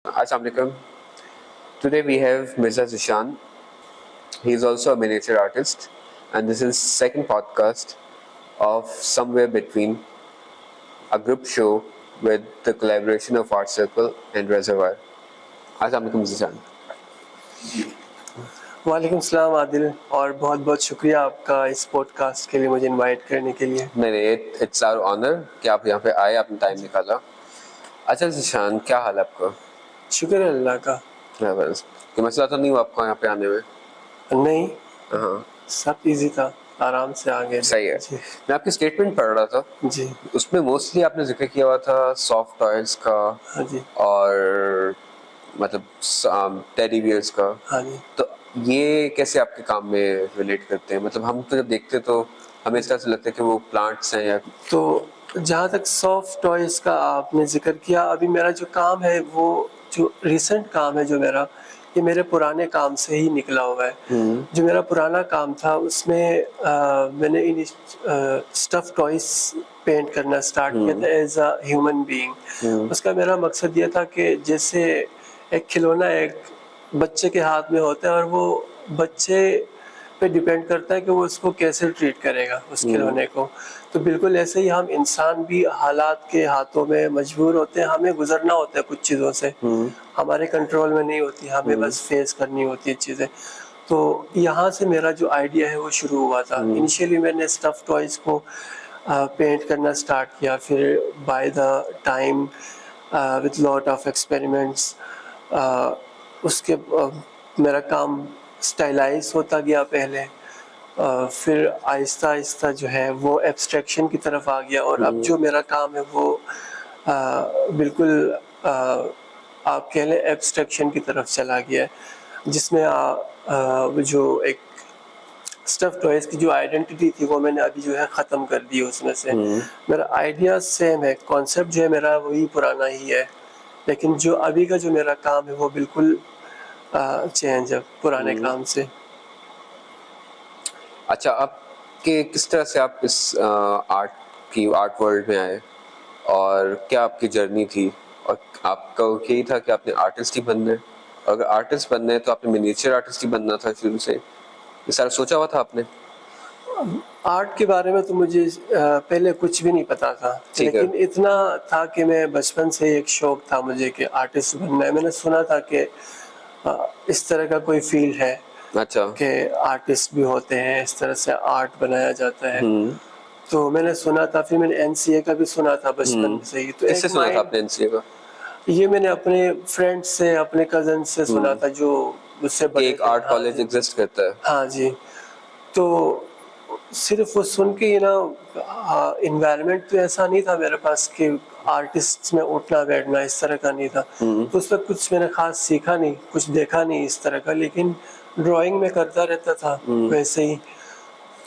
Assalamu alaikum. Today we have Mirza Zishan. He is also a miniature artist, and this is second podcast of Somewhere Between, a group show with the collaboration of Art Circle and Reservoir. Assalamu alaikum Zishan. वालेकुम सलाम आदिल और बहुत बहुत शुक्रिया आपका इस podcast के लिए मुझे इनवाइट करने के लिए। नहीं, इट्स आवर ऑनर कि आप यहाँ पे आए, आपने टाइम निकाला। अच्छा जिशान, क्या हाल है आपका? शुक्र है अल्लाह का। बस कोई मसला तो नहीं हुआ आपको यहाँ पे आने में? नहीं, हाँ, सब इजी था, आराम से आ गए। सही है। मैं आपकी स्टेटमेंट पढ़ रहा था जी, उसमें मोस्टली आपने जिक्र किया हुआ था सॉफ्ट टॉयज का। हाँ जी, और मतलब टेडी बियर्स का। हाँ जी। तो ये कैसे आपके काम में रिलेट करते हैं? मतलब हम तो जब देखते तो हमें इस तरह से लगता है कि वो प्लांट्स हैं या तो जहाँ तक सॉफ्ट टॉयज का आपने जिक्र किया, अभी मेरा जो काम है वो जो रिसेंट काम है जो मेरा, ये मेरे पुराने काम से ही निकला हुआ है। जो मेरा पुराना काम था उसमें मैंने इन स्टफ टॉयज पेंट करना स्टार्ट किया था एज अ ह्यूमन बीइंग। उसका मेरा मकसद ये था कि जैसे एक खिलौना एक बच्चे के हाथ में होता है और वो बच्चे पे डिपेंड करता है कि वो उसको कैसे ट्रीट करेगा उस खिलौने को, तो बिल्कुल ऐसे ही हम इंसान भी हालात के हाथों में मजबूर होते हैं, हमें गुजरना होता है कुछ चीज़ों से, हमारे कंट्रोल में नहीं होती, हमें बस फेस करनी होती है चीज़ें। तो यहाँ से मेरा जो आइडिया है वो शुरू हुआ था। इनिशियली मैंने स्टफ टॉयज़ को पेंट करना स्टार्ट किया, फिर by the time with lot of experiments उसके मेरा काम स्टाइलाइज होता गया पहले, फिर आहिस्ता आहिस्ता जो है वो एब्स्ट्रैक्शन की तरफ आ गया और अब जो मेरा काम है वो बिल्कुल आप कह लें एब्स्ट्रैक्शन की तरफ चला गया है, जिसमें जो एक स्टफ टॉयज की जो आइडेंटिटी थी वो मैंने अभी जो है ख़त्म कर दी उसमें से। मेरा आइडिया सेम है, कॉन्सेप्ट जो है मेरा वही पुराना ही है, लेकिन जो अभी का जो मेरा काम है वो बिल्कुल चेंज है पुराने काम से। अच्छा, आपके किस तरह से आप इस आर्ट वर्ल्ड में आए और क्या आपकी जर्नी थी? और आपका यही था कि आपने आर्टिस्ट ही बनना है? अगर आर्टिस्ट बनना है तो आपने मिनिएचर आर्टिस्ट ही बनना था शुरू से? ये सारा सोचा हुआ था आपने? आर्ट के बारे में तो मुझे पहले कुछ भी नहीं पता था, लेकिन इतना था कि मैं बचपन से एक शौक था मुझे कि आर्टिस्ट बनना है। मैंने सुना था कि इस तरह का कोई फील्ड है, अच्छा, कि आर्टिस्ट भी होते हैं, इस तरह से आर्ट बनाया जाता है। तो मैंने सुना था, फिर मैंने एनसीए का भी सुना था बचपन से ही। तो किससे सुना था आपने एनसीए का? ये मैंने अपने फ्रेंड्स से, अपने कजन से सुना था जो मुझसे बड़े एक आर्ट कॉलेज एग्जिस्ट करता है। हाँ जी। तो सिर्फ वो सुन के ही ना, इन्वायरमेंट तो ऐसा नहीं था मेरे पास कि आर्टिस्ट में उठना बैठना इस तरह का नहीं था, तो उस पर कुछ मैंने खास सीखा नहीं, कुछ देखा नहीं इस तरह का, लेकिन ड्राइंग में करता रहता था वैसे ही।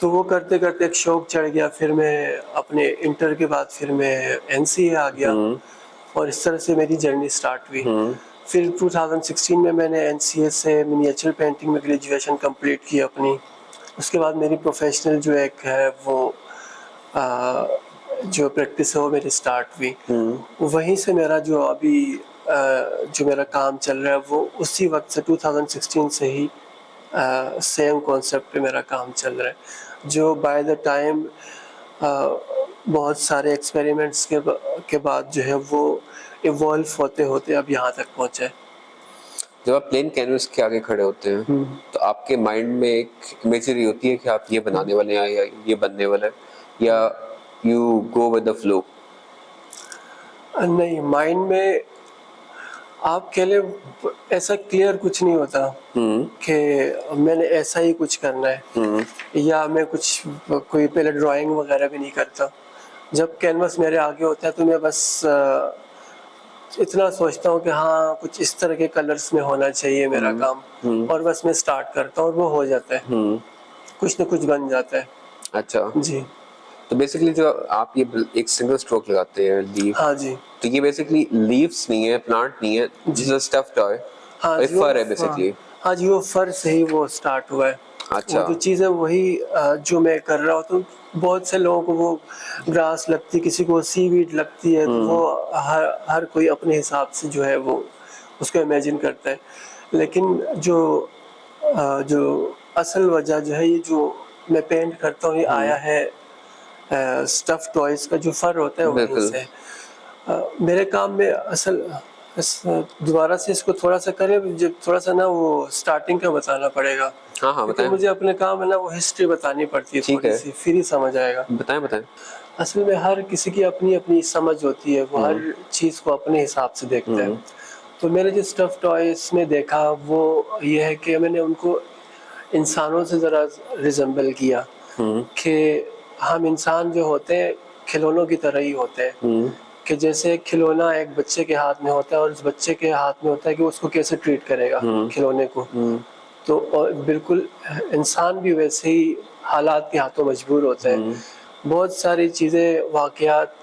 तो वो करते करते एक शौक चढ़ गया, फिर मैं अपने इंटर के बाद फिर मैं एनसीए आ गया और इस तरह से मेरी जर्नी स्टार्ट हुई। फिर 2016 में मैंने एनसीए से मिनिएचर पेंटिंग में ग्रेजुएशन कंप्लीट की अपनी। उसके बाद मेरी प्रोफेशनल जो एक है वो जो प्रैक्टिस है वो मेरी स्टार्ट हुई। वहीं से मेरा जो अभी जो मेरा काम चल रहा है वो उसी वक्त से 2016 से ही सेम कॉन्सेप्ट पे मेरा काम चल रहा है, जो बाय द टाइम बहुत सारे एक्सपेरिमेंट्स के बाद जो है वो इवॉल्व होते होते अब यहाँ तक पहुँचा है। जब आप प्लेन कैनवस के आगे खड़े होते हैं तो आपके माइंड में एक इमेजरी होती है कि आप ये बनाने वाले हैं या ये बनने वाला है, या you go with the flow? नहीं, माइंड में आप कह ले ऐसा क्लियर कुछ नहीं होता कि मैंने ऐसा ही कुछ करना है, या मैं कुछ कोई पहले ड्राइंग वगैरह भी नहीं करता। जब कैनवस मेरे आगे होता है तो मैं बस इतना सोचता हूँ कि हाँ कुछ इस तरह के कलर्स में होना चाहिए मेरा काम, और बस मैं स्टार्ट करता हूँ और वो हो जाता है, कुछ न कुछ बन जाता है। अच्छा जी, तो बेसिकली जो आप ये एक सिंगल स्ट्रोक लगाते हैं लीफ, हाँ जी, तो ये बेसिकली लीव्स नहीं है, प्लांट नहीं है, दिस इज स्टफ टॉय। हाँ जी, फर है बेसिकली। हाँ जी, वो फर से ही वो स्टार्ट हुआ है। अच्छा, वो जो चीज़ है वही जो मैं कर रहा हूँ। तो बहुत से लोगों को वो ग्रास लगती, किसी को सीवीड लगती है, तो वो हर कोई अपने हिसाब से जो है वो उसको इमेजिन करता है। लेकिन जो असल वजह जो है, ये जो मैं पेंट करता हूँ, ये आया है स्टफ़ टॉयज़ का जो फर होता है वहीं बिल्कुल। से। मेरे काम में असल दोबारा से इसको थोड़ा-सा करें, मुझे थोड़ा-सा ना वो स्टार्टिंग का बताना पड़ेगा, हाँ, हाँ, क्योंकि बताएँ। मुझे अपने काम में ना वो हिस्ट्री बतानी पड़ती है ठीक है। थोड़ी-सी, फिर ही समझ आएगा। बताएँ, बताएँ। असल में हर किसी की अपनी-अपनी समझ होती है, वो हर हुँ, चीज़ को अपने हिसाब से देखता है। हुँ, तो मैंने जो स्टफ़ टॉयज़ में देखा वो ये है कि मैंने उनको इंसानों से ज़रा रिज़ेम्बल किया, हुँ, कि हम इंसान जो होते हैं खिलौनों की तरह ही होते हैं, हुँ, कि जैसे एक खिलौना एक बच्चे के हाथ में होता है और उस बच्चे के हाथ में होता है कि उसको कैसे ट्रीट करेगा हुँ, खिलौने को। हुँ, तो और बिल्कुल इंसान भी वैसे ही हालात के हाथों मजबूर होता है। हुँ, बहुत सारी चीज़ें, वाक़यात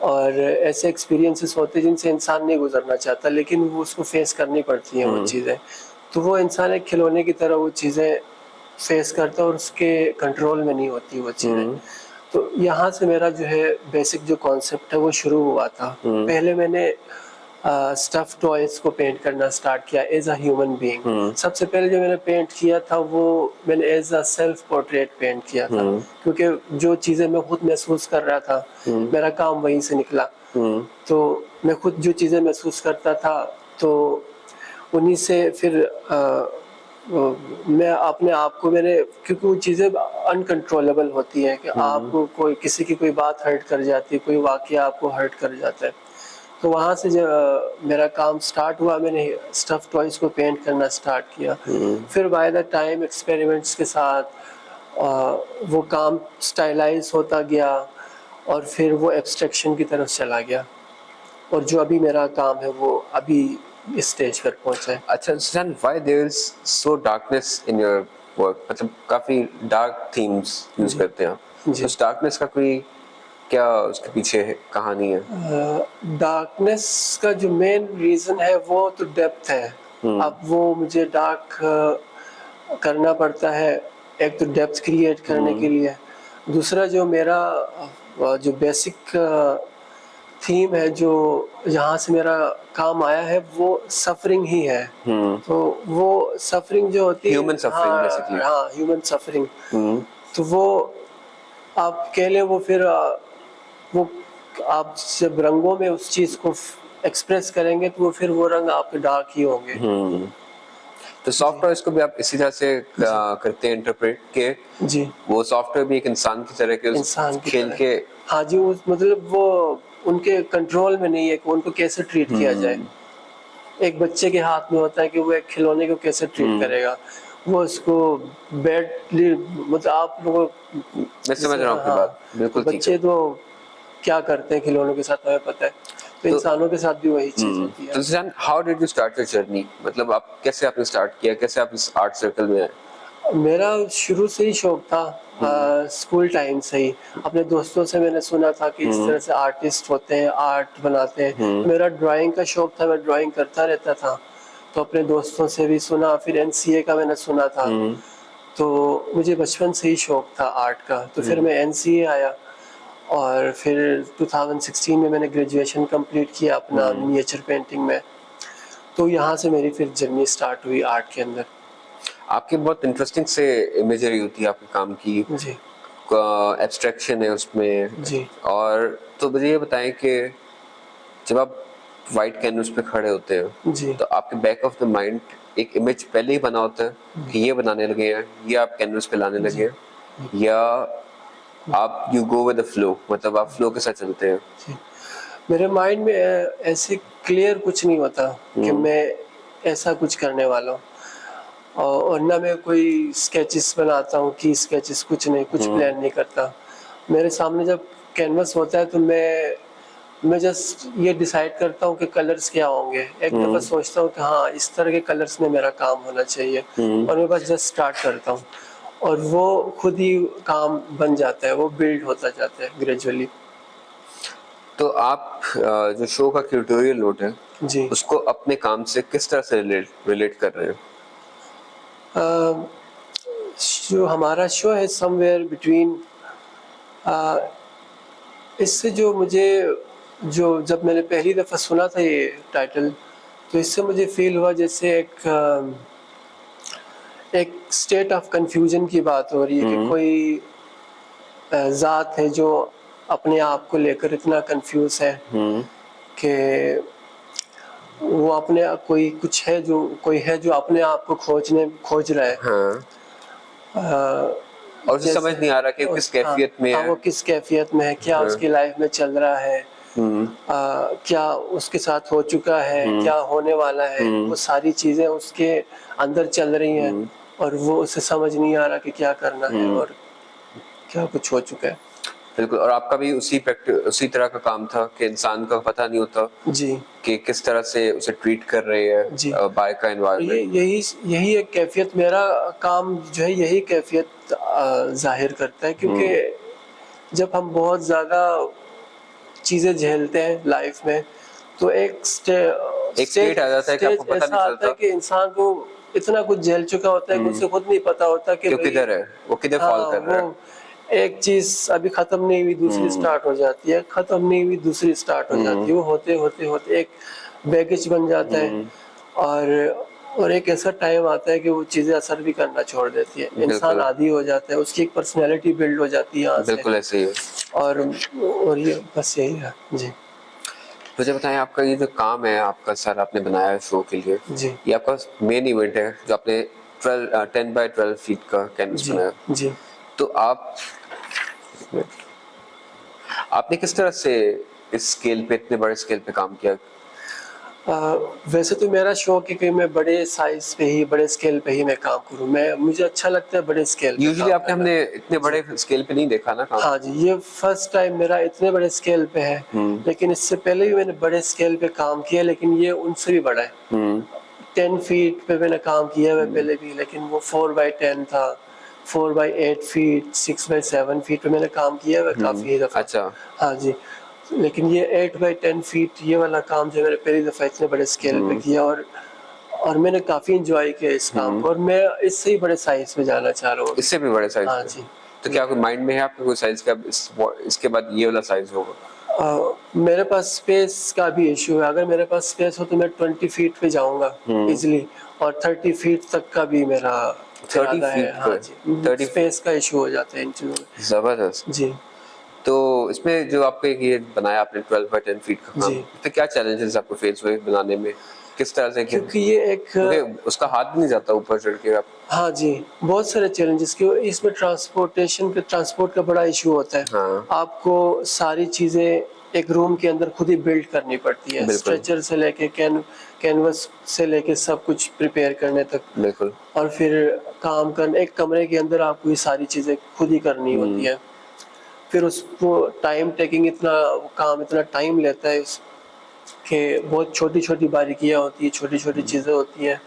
और ऐसे एक्सपीरियंसेस होते हैं जिनसे इंसान नहीं गुज़रना चाहता, लेकिन वो उसको फ़ेस करनी पड़ती हैं वो हुँ, चीज़ें। तो वो इंसान एक खिलौने की तरह वो चीज़ें फ़ेस करता है और उसके कंट्रोल में नहीं होती वो चीज़ें। हुँ, तो यहाँ से मेरा जो है बेसिक जो कॉन्सेप्ट है वो शुरू हुआ था। हुँ, पहले मैंने स्टफ़ टॉयज़ को पेंट करना स्टार्ट किया एज़ अ ह्यूमन बीइंग। हुँ, सबसे पहले जो मैंने पेंट किया था वो मैंने as a self portrait paint किया था, हुँ, क्योंकि जो चीज़ें मैं खुद महसूस कर रहा था, हुँ, मेरा काम वहीं से निकला। हुँ, तो मैं खुद जो चीज़ें महसूस करता था, तो उन्हीं से फिर मैं अपने आप को मैंने, क्योंकि वो चीज़ें अनकंट्रोलेबल होती हैं कि हुँ, आपको कोई किसी की कोई बात हर्ट कर जाती है, कोई वाक़या आपको हर्ट कर जाता है। तो वहाँ से मेरा काम स्टार्ट हुआ, मैंने स्टफ़ टॉयज़ को पेंट करना स्टार्ट किया। हुँ। फिर बाय द टाइम एक्सपेरिमेंट्स के साथ वो काम स्टाइलाइज़ होता गया और फिर वो एब्स्ट्रैक्शन की तरफ चला गया, और जो अभी मेरा काम है वो अभी इस स्टेज पर पहुँचा है। अच्छा, Sushant, why there is so darkness in your work? मतलब काफी डार्क थीम्स यूज जी, करते हैं आप। तो जी। उस डार्कनेस का कोई क्या उसके पीछे कहानी है? डार्कनेस का जो मेन रीज़न है वो तो डेप्थ है। हम्म, अब वो मुझे डार्क करना पड़ता है, एक तो डेप्थ क्रिएट करने के हम्म, लिए, दूसरा जो मेरा जो बेसिक थीम है, जो यहाँ से मेरा काम आया है, वो सफ़रिंग ही है। हम्म। तो वो सफ़रिंग जो होती है, ह्यूमन सफरिंग हाँ, बेसिकली। हाँ, ह्यूमन सफ़रिंग। हम्म, तो वो आप कह लें, वो फिर वो आप जब रंगों में उस चीज़ को एक्सप्रेस करेंगे तो वो फिर वो रंग आपके डार्क ही होंगे। हम्म। तो जी, सॉफ्टवेयर इसको भी आप इसी तरह से जी, करते हैं इंटरप्रेट के जी, वो सॉफ्टवेयर भी एक इंसान की तरह के उस इंसान की खेल तरह। के। हाँ जी, उस मतलब वो उनके कंट्रोल में नहीं है कि उनको कैसे ट्रीट किया जाए। हम्म, एक बच्चे के हाथ में होता है कि वो एक खिलौने को कैसे ट्रीट हम्म। करेगा। वो उसको बैडली, मतलब आप लोगों, मैं समझ जैसे रहा हूँ आपकी हाँ, बात, तो बिल्कुल ठीक है। बच्चे तो क्या करते हैं खिलौनों के साथ हमें पता है। तो तो इंसानों के साथ भी वही चीज़ होती है। तो जान, how did you start your journey? मतलब आप कैसे आपने स्टार्ट किया, कैसे आप इस आर्ट सर्कल में आए? मेरा शुरू से ही शौक था, हम्म, स्कूल टाइम से ही। अपने दोस्तों से मैंने सुना था कि इस हम्म, तरह से आर्टिस्ट होते हैं, आर्ट बनाते हैं। हम्म, मेरा ड्राइंग का शौक था, मैं ड्राइंग करता रहता था। तो अपने दोस्तों से भी सुना, फिर एनसीए का मैंने सुना था। हम्म, तो मुझे बचपन से ही शौक था आर्ट का। तो फिर हम्म, मैं एनसीए आया और फिर 2016 में मैंने ग्रेजुएशन कंप्लीट किया अपना हम्म। मिनिएचर पेंटिंग में। तो यहाँ से मेरी फिर जर्नी स्टार्ट हुई आर्ट के अंदर। आपकी बहुत इंटरेस्टिंग से इमेजरी होती है आपके काम की, जी, एब्स्ट्रैक्शन है उसमें। जी, और तो मुझे ये बताएं कि जब आप वाइट कैनवस पे खड़े होते हैं जी, तो आपके बैक ऑफ द माइंड एक इमेज पहले ही बना होता है कि ये बनाने लगे हैं, ये आप कैनवस पे लाने जी, लगे हैं, या आप you go with the flow, मतलब आप फ्लो के साथ चलते हैं? जी। मेरे माइंड में ऐसे क्लियर कुछ नहीं होता कि हम्म, मैं ऐसा कुछ करने वाला हूँ। और ना मैं कोई स्केचेस बनाता हूँ कि स्केचेस, कुछ नहीं, कुछ हम्म, प्लान नहीं करता। मेरे सामने जब कैनवस होता है तो मैं जस्ट ये डिसाइड करता हूँ कि कलर्स क्या होंगे। एक दफ़ा हम्म, सोचता हूँ कि हाँ, इस तरह के कलर्स में मेरा काम होना चाहिए, हम्म। और मैं बस जस्ट स्टार्ट करता हूँ और वो खुद ही काम बन जाता है, वो बिल्ड होता जाता है ग्रेजुअली। तो आप जो शो का ट्यूटोरियल नोट है जी। उसको अपने काम से किस तरह से रिलेट रिलेट कर रहे हैं? अ, जो हमारा शो है समवेयर बिटवीन, इससे जो मुझे, जो जब मैंने पहली दफ़ा सुना था ये टाइटल, तो इससे मुझे फील हुआ जैसे एक स्टेट ऑफ कंफ्यूजन की बात हो रही है कि कोई ज़ात है जो अपने आप को लेकर इतना कंफ्यूज है कि वो अपने कोई है जो अपने आप को खोज रहा है। हाँ। और उसे समझ नहीं आ रहा कि वो किस कैफियत में है। वो किस कैफियत में है, क्या उसकी लाइफ में चल रहा है, क्या उसके साथ हो चुका है, क्या होने वाला है, वो सारी चीज़ें उसके अंदर चल रही हैं और वो उसे समझ नहीं आ रहा कि क्या करना है और क्या कुछ हो चुका है। बिल्कुल। और आपका भी उसी तरह का काम था कि इंसान का पता नहीं होता जी कि किस तरह से उसे ट्रीट कर रहे हैं बाय का एनवायरनमेंट। यही एक कैफियत, मेरा काम जो है यही कैफियत जाहिर करता है, क्योंकि जब हम बहुत ज़्यादा चीज़ें झेलते हैं लाइफ में तो एक स्टेट आ जाता है कि आपको पता नहीं आता है चलता कि इंसान को इतना कुछ झेल चुका होता है कि उसे खुद नहीं पता होता कि वो किधर है, वो किधर फॉल कर रहा है। एक चीज अभी खत्म नहीं हुई दूसरी स्टार्ट हो जाती है, खत्म नहीं हुई दूसरी स्टार्ट हो जाती है, वो होते होते होते एक बैगेज बन जाता है और एक ऐसा टाइम आता है कि वो चीजें असर भी करना छोड़ देती है, इंसान आदी हो जाता है, उसकी एक पर्सनैलिटी बिल्ड हो जाती है यहाँ से। बिल्कुल ऐसे ही है। और ये बस यही है जी। मुझे बताएं, आपका ये जो काम है आपका सर आपने बनाया है शो के लिए जी, ये आपका मेन इवेंट है जो आपने 10 by 12 फीट का कैनवस बनाया। जी। तो आपने किस तरह से इस स्केल पे, इतने बड़े स्केल पे काम किया? वैसे तो मेरा शौक है कि मैं बड़े साइज पे ही, बड़े स्केल पे ही मैं काम करूं। मुझे अच्छा लगता है बड़े स्केल पे। यूजुअली आपने हमने इतने बड़े स्केल पे नहीं देखा ना काम। हाँ जी, ये फर्स्ट टाइम मेरा इतने बड़े स्केल पे है, लेकिन इससे पहले भी मैंने बड़े स्केल पे काम किया, लेकिन ये उनसे भी बड़ा है। 10 फीट पे मैंने काम किया है पहले भी, लेकिन वो 4x10 था। 4x8 फीट, 6x7 फीट पे मैंने काम किया है काफी दफा। अच्छा। हाँ जी, लेकिन ये 8x10 फीट ये वाला काम जो मैंने पहली दफा इतने बड़े स्केल पे किया और मैंने काफी एंजॉय किया इस काम को, और मैं इससे ही बड़े साइज में जाना चाह रहा हूँ। इससे भी बड़े साइज? हाँ जी। तो क्या कोई माइंड में है आपके कोई साइज का इसके बाद ये वाला साइज होगा? मेरे पास स्पेस का भी इशू है। अगर मेरे पास स्पेस हो तो मैं 20 फीट पे जाऊंगा इजिली, और 30 फीट तक का भी मेरा 30 है। फीट हाँ जी, 30 स्पेस का इशू हो जाता है इन चीजों में। जबरदस्त जी। तो इसमें जो आपके ये बनाया आपने 12 by 10 फीट का काम, तो क्या चैलेंजेस आपको फेस हुए बनाने में? किस तरह से? क्योंकि ये उसका हाथ भी नहीं जाता ऊपर चढ़ के आप। हाँ जी, बहुत सारे चैलेंजेस के इसमें ट्रांसपोर्ट का बड़ा इशू होता है। हाँ। आपको सारी चीजें एक रूम के अंदर खुद ही बिल्ड करनी पड़ती है, स्ट्रेचर से लेके कैनवस से लेके सब कुछ प्रिपेयर करने तक। बिल्कुल। और फिर काम करने एक कमरे के अंदर आपको ये सारी चीजें खुद ही करनी होती है। फिर उसको टाइम टेकिंग काम इतना टाइम लेता है कि बहुत छोटी छोटी बारीकियां होती है, छोटी छोटी चीजें होती हैं।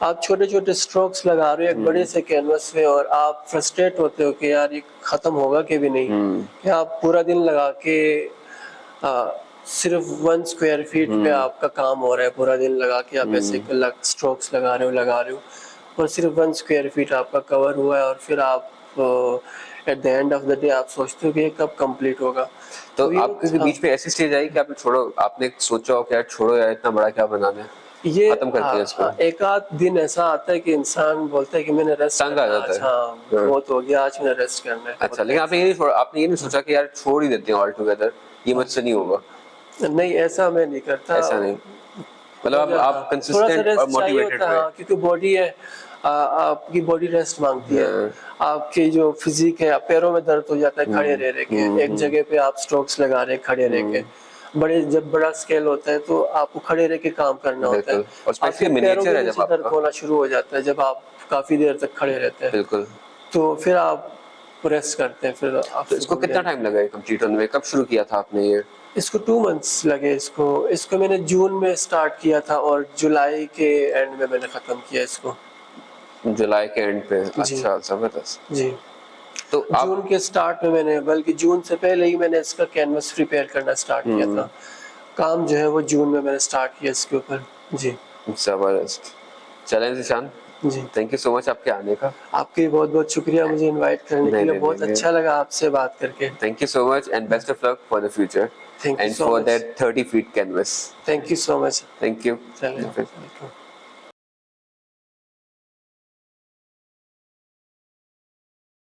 आप छोटे छोटे स्ट्रोक्स लगा रहे हो एक बड़े से कैनवस पे और आप फ्रस्ट्रेट होते हो कि यार ये खत्म होगा कि भी नहीं। कि आप पूरा दिन लगा के सिर्फ 1 स्क्वायर फीट पे आपका काम हो रहा है, पूरा दिन लगा के आप ऐसे स्ट्रोक्स लगा रहे हो और सिर्फ 1 स्क्वायर फीट आपका कवर हुआ है, और फिर आप at the end of the day आप सोचते हो कि ये कब कंप्लीट होगा। तो आपके बीच में ऐसी स्टेज आई कि आपने आपने सोचा हो कि यार छोड़ो यार इतना बड़ा क्या बनाना है, ये खत्म करते हैं इसको? एक आध दिन ऐसा आता है कि इंसान बोलता है कि मैंने रेस्ट तंग आ जाता है। हाँ, बहुत हो गया, आज मैंने रेस्ट करना है। अच्छा, लेकिन आपने ये नहीं सोचा कि यार छोड़ ही देते हैं ऑल टुगेदर, ये मुझसे नहीं होगा? नहीं, ऐसा मैं नहीं करता। ऐसा नहीं, मतलब आप कंसिस्टेंट और मोटिवेटेड रहे। क्योंकि बॉडी है, आपकी बॉडी रेस्ट मांगती है। आपकी जो फिजिक है, पैरों में दर्द हो जाता है खड़े रह के, एक जगह पे आप स्ट्रोक्स लगा रहे खड़े रह के। जब बड़ा स्केल होता है तो आपको खड़े रह के काम करना होता है, और स्पेशली मिनिएचर है जब दर्द होना शुरू हो जाता है जब आप काफी देर तक खड़े रहते हैं। बिल्कुल। तो फिर आप रेस्ट करते हैं। फिर तो इसको कितना टाइम लगा है कंप्लीट होने में? कब शुरू किया था आपने ये? इसको 2 मंथ्स लगे। इसको मैंने जून में स्टार्ट किया था और जुलाई के एंड में मैंने खत्म किया इसको। जुलाई के एंड पे? अच्छा, जबरदस्त जी। तो जून के स्टार्ट में मैंने, बल्कि जून से पहले ही मैंने इसका कैनवस प्रिपेयर करना स्टार्ट किया था। काम जो है वो जून में मैंने स्टार्ट किया इसके ऊपर। जी, जबरदस्त। चलें ज़ीशान जी, थैंक यू सो मच आपके आने का। आपके बहुत बहुत शुक्रिया मुझे इनवाइट करने के लिए। बहुत अच्छा लगा आपसे बात करके। Thank you so much and best of luck for the future. Thank you and so for much. that 30 feet canvas. Thank you so much. Thank you. चलिए, welcome.